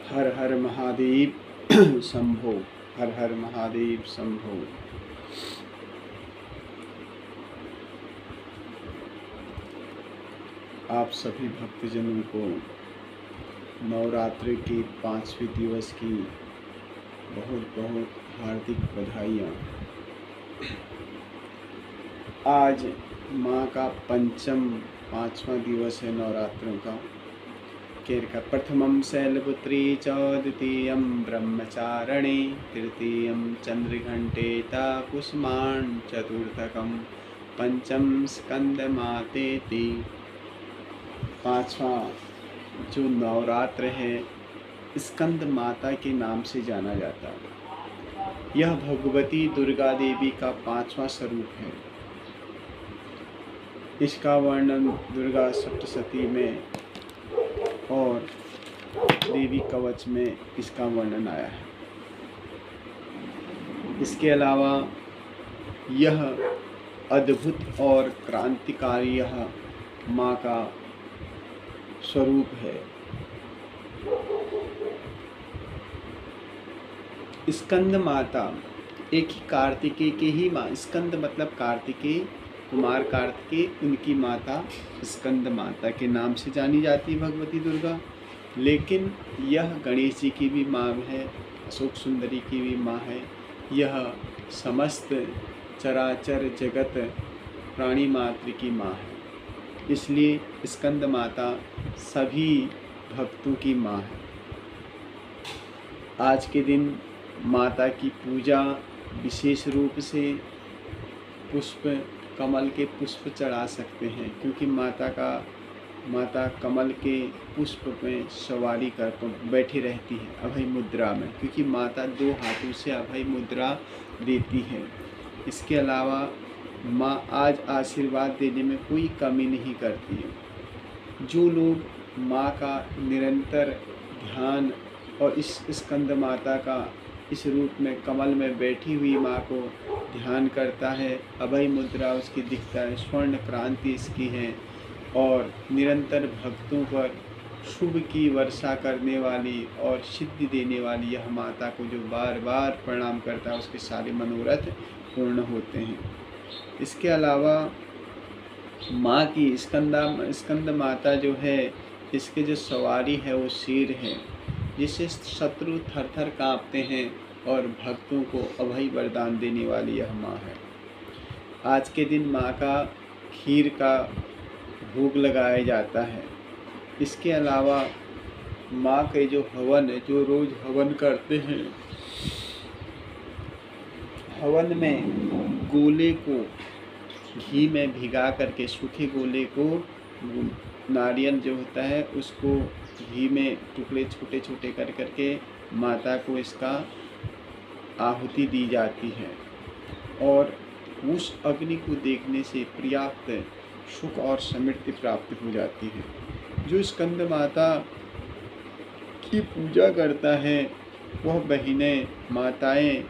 हर हर महादेव शंभो। हर हर महादेव शंभो। आप सभी भक्तजनों को नवरात्रि के 5वें दिवस की बहुत बहुत हार्दिक बधाइयाँ। आज माँ का पंचम 5वां दिवस है नवरात्रों का। केरका प्रथमं शैलपुत्री च द्वितीयं ब्रह्मचारिणी तृतीयं चंद्रघंटेता कुसुमान् चतुर्थकं पंचम स्कंदमातेति। 5वां जो नवरात्र है स्कंद माता के नाम से जाना जाता है। यह भगवती दुर्गा देवी का 5वां स्वरूप है। इसका वर्णन दुर्गा सप्तशती में और देवी कवच में इसका वर्णन आया है। इसके अलावा यह अद्भुत और क्रांतिकारी यह माँ का स्वरूप है। स्कंद माता एक ही कार्तिकेय के ही माँ, स्कंद मतलब कार्तिकेय, कुमार कार्तिकेय, उनकी माता स्कंद माता के नाम से जानी जाती है भगवती दुर्गा। लेकिन यह गणेश जी की भी माँ है, अशोक सुंदरी की भी माँ है। यह समस्त चराचर जगत प्राणी मात्र की माँ है। इसलिए स्कंद माता सभी भक्तों की माँ है। आज के दिन माता की पूजा विशेष रूप से पुष्प, कमल के पुष्प चढ़ा सकते हैं, क्योंकि माता कमल के पुष्प में सवारी कर बैठी रहती है अभय मुद्रा में, क्योंकि माता 2 हाथों से अभय मुद्रा देती है। इसके अलावा माँ आज आशीर्वाद देने में कोई कमी नहीं करती है। जो लोग माँ का निरंतर ध्यान और इस स्कंद माता का इस रूप में कमल में बैठी हुई माँ को ध्यान करता है, अभय मुद्रा उसकी दिखता है, स्वर्ण क्रांति इसकी है, और निरंतर भक्तों पर शुभ की वर्षा करने वाली और सिद्धि देने वाली यह माता को जो बार बार प्रणाम करता है उसके सारे मनोरथ पूर्ण होते हैं। इसके अलावा माँ की स्कंद माता जो है, इसके जो सवारी है वो शेर है, जिससे शत्रु थर थर काँपते हैं, और भक्तों को अभय वरदान देने वाली यह माँ है। आज के दिन माँ का खीर का भोग लगाया जाता है। इसके अलावा माँ के जो हवन, जो रोज हवन करते हैं, हवन में गोले को घी में भिगा करके, सूखे गोले को, नारियल जो होता है उसको घी में टुकड़े छोटे छोटे कर करके माता को इसका आहुति दी जाती है, और उस अग्नि को देखने से पर्याप्त सुख और समृद्धि प्राप्त हो जाती है। जो स्कंद माता की पूजा करता है वह बहनें, माताएं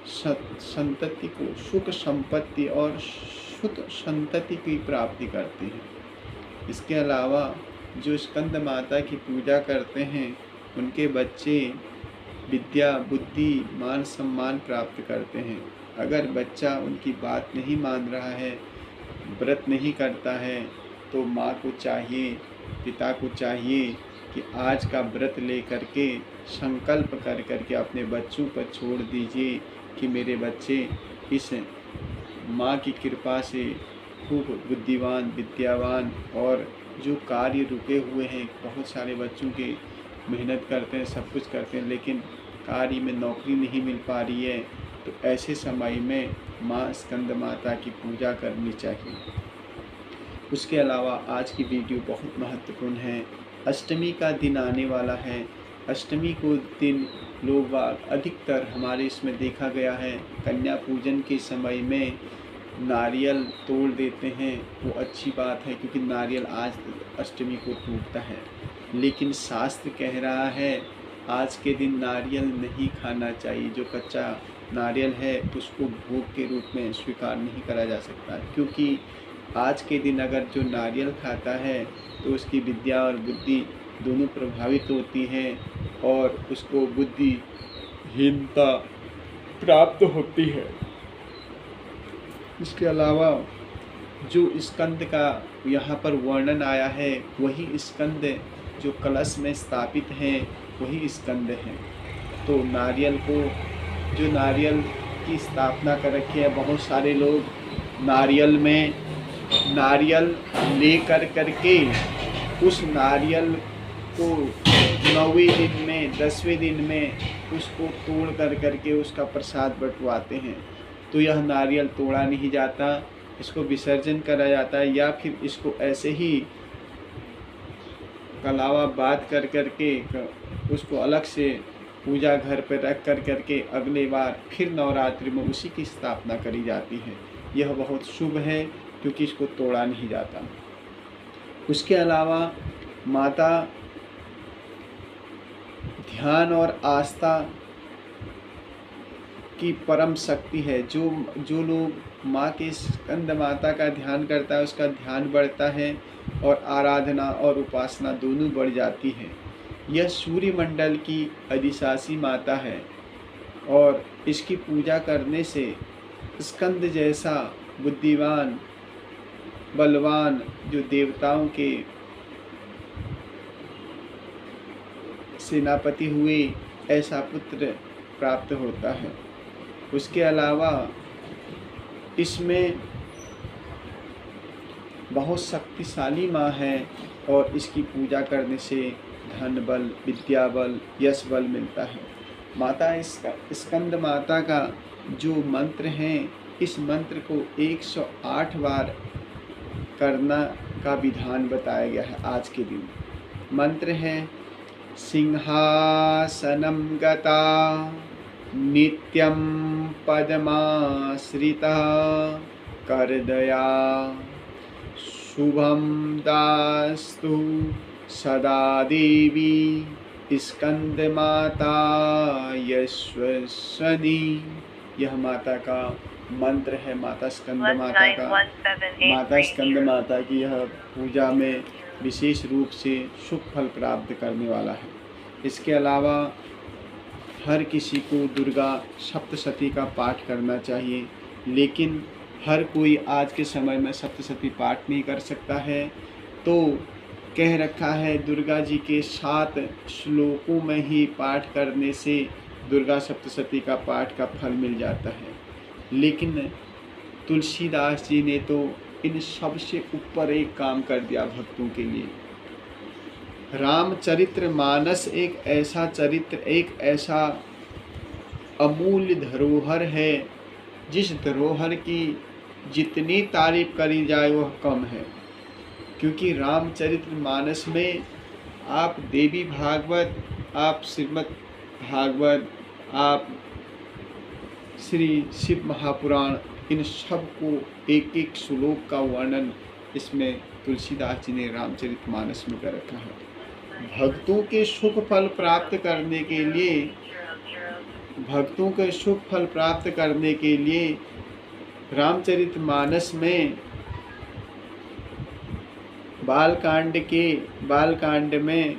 संतति को, सुख संपत्ति और शुद्ध संतति की प्राप्ति करती हैं। इसके अलावा जो स्कंद माता की पूजा करते हैं उनके बच्चे विद्या, बुद्धि, मान सम्मान प्राप्त करते हैं। अगर बच्चा उनकी बात नहीं मान रहा है, व्रत नहीं करता है, तो माँ को चाहिए, पिता को चाहिए कि आज का व्रत ले करके संकल्प कर करके अपने बच्चों पर छोड़ दीजिए कि मेरे बच्चे इस माँ की कृपा से खूब बुद्धिवान, विद्यावान, और जो कार्य रुके हुए हैं, बहुत सारे बच्चों के मेहनत करते हैं, सब कुछ करते हैं, लेकिन कार्य में नौकरी नहीं मिल पा रही है, तो ऐसे समय में माँ स्कंद माता की पूजा करनी चाहिए। उसके अलावा आज की वीडियो बहुत महत्वपूर्ण है। अष्टमी का दिन आने वाला है। अष्टमी को दिन लोग अधिकतर हमारे इसमें देखा गया है, कन्या पूजन के समय में नारियल तोड़ देते हैं। वो अच्छी बात है, क्योंकि नारियल आज अष्टमी को टूटता है, लेकिन शास्त्र कह रहा है आज के दिन नारियल नहीं खाना चाहिए। जो कच्चा नारियल है उसको भोग के रूप में स्वीकार नहीं करा जा सकता, क्योंकि आज के दिन अगर जो नारियल खाता है तो उसकी विद्या और बुद्धि दोनों प्रभावित होती हैं, और उसको बुद्धिहीनता प्राप्त होती है। इसके अलावा जो स्कंद का यहाँ पर वर्णन आया है वही स्कंद जो कलश में स्थापित है वही स्कंद है। तो नारियल को, जो नारियल की स्थापना कर रखी है, बहुत सारे लोग नारियल ले करके उस नारियल को 9वें दिन में 10वें दिन में उसको तोड़ करके उसका प्रसाद बंटवाते हैं। तो यह नारियल तोड़ा नहीं जाता, इसको विसर्जन करा जाता है, या फिर इसको ऐसे ही कलावा बात करके उसको अलग से पूजा घर पर रख करके अगले बार फिर नवरात्रि में उसी की स्थापना करी जाती है। यह बहुत शुभ है क्योंकि इसको तोड़ा नहीं जाता। उसके अलावा माता ध्यान और आस्था की परम शक्ति है। जो लोग माँ के स्कंद माता का ध्यान करता है उसका ध्यान बढ़ता है और आराधना और उपासना दोनों बढ़ जाती है। यह सूर्य मंडल की अधिशासी माता है और इसकी पूजा करने से स्कंद जैसा बुद्धिमान बलवान जो देवताओं के सेनापति हुए ऐसा पुत्र प्राप्त होता है। उसके अलावा इसमें बहुत शक्तिशाली माँ है और इसकी पूजा करने से धन बल, विद्या बल, यश बल मिलता है। माता स्कंद माता का जो मंत्र है, इस मंत्र को 108 बार करना का विधान बताया गया है। आज के दिन मंत्र है सिंहासनं गता नित्यं पद्माश्रिता करदया शुभं दास्तु सदा देवी स्कंदमाता यशस्वनी। यह माता का मंत्र है, माता स्कंद माता का। माता स्कंद माता की यह पूजा में विशेष रूप से शुभ फल प्राप्त करने वाला है। इसके अलावा हर किसी को दुर्गा सप्तशती का पाठ करना चाहिए, लेकिन हर कोई आज के समय में सप्तशती पाठ नहीं कर सकता है। तो कह रखा है दुर्गा जी के 7 श्लोकों में ही पाठ करने से दुर्गा सप्तशती का पाठ का फल मिल जाता है। लेकिन तुलसीदास जी ने तो इन सबसे ऊपर एक काम कर दिया भक्तों के लिए। रामचरितमानस एक ऐसा चरित्र, एक ऐसा अमूल्य धरोहर है जिस धरोहर की जितनी तारीफ करी जाए वह कम है। क्योंकि रामचरितमानस में आप देवी भागवत, आप श्रीमद् भागवत, आप श्री शिव महापुराण, इन सब को एक एक श्लोक का वर्णन इसमें तुलसीदास जी ने रामचरितमानस में कर रखा है। भक्तों के सुख फल प्राप्त करने के लिए, भक्तों के सुख फल प्राप्त करने के लिए रामचरितमानस में बालकांड में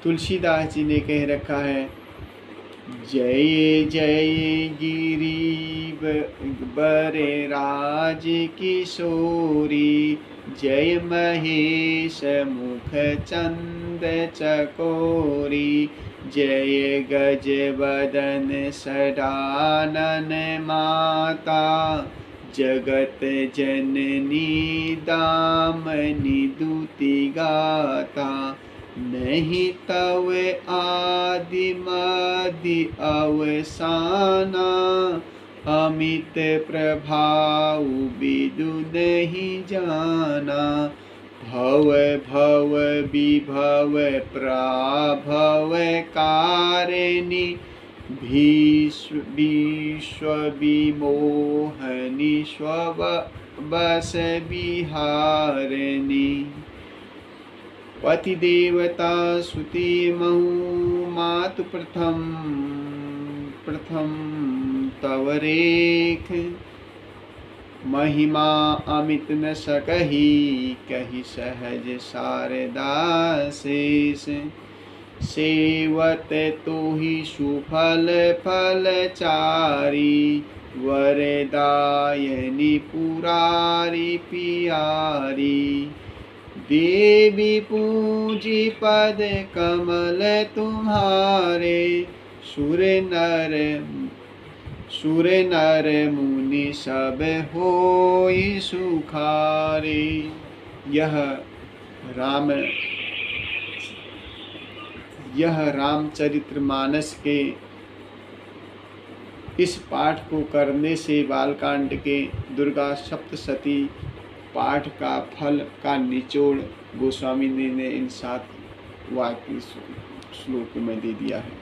तुलसीदास जी ने कह रखा है जय जय गिरी बरे राज किशोरी, जय महेश मुख चंद चकोरी, जय गज बदन सडानन माता, जगत जननी दामनी दूती गाता, नहीं तव आदि मदि अवसाना, अमित प्रभाव विदु नहीं जाना, भव भव विभव प्राभव कारिणी, विश्व विमोहनी स्वबस विहारिणी, पति देवता सुति महु मातु प्रथम तव रेख, महिमा अमित न सकही कही सहज शारदा शेष, सेवत तो ही सुफल फलचारी, वरदायनी पुरारी पियारी। देवी पूजी पद कमल तुम्हारे, सुर नर मुनि सब होई सुखारे। यह रामचरितमानस के इस पाठ को करने से बालकांड के दुर्गा सप्तशती पाठ का फल का निचोड़ गोस्वामी ने इन 7 वाक्य श्लोक में दे दिया है।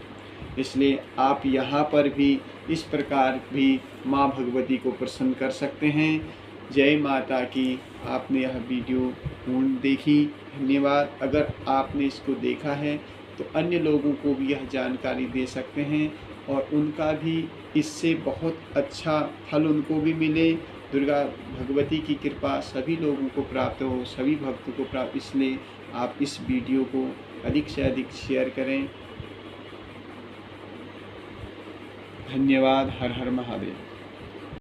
इसलिए आप यहाँ पर भी इस प्रकार भी माँ भगवती को प्रसन्न कर सकते हैं। जय माता की। आपने यह वीडियो पूर्ण देखी, धन्यवाद। अगर आपने इसको देखा है तो अन्य लोगों को भी यह जानकारी दे सकते हैं और उनका भी इससे बहुत अच्छा फल उनको भी मिले। दुर्गा भगवती की कृपा सभी लोगों को प्राप्त हो, सभी भक्तों को प्राप्त। इसलिए आप इस वीडियो को अधिक से अधिक शेयर करें। धन्यवाद। हर हर महादेव।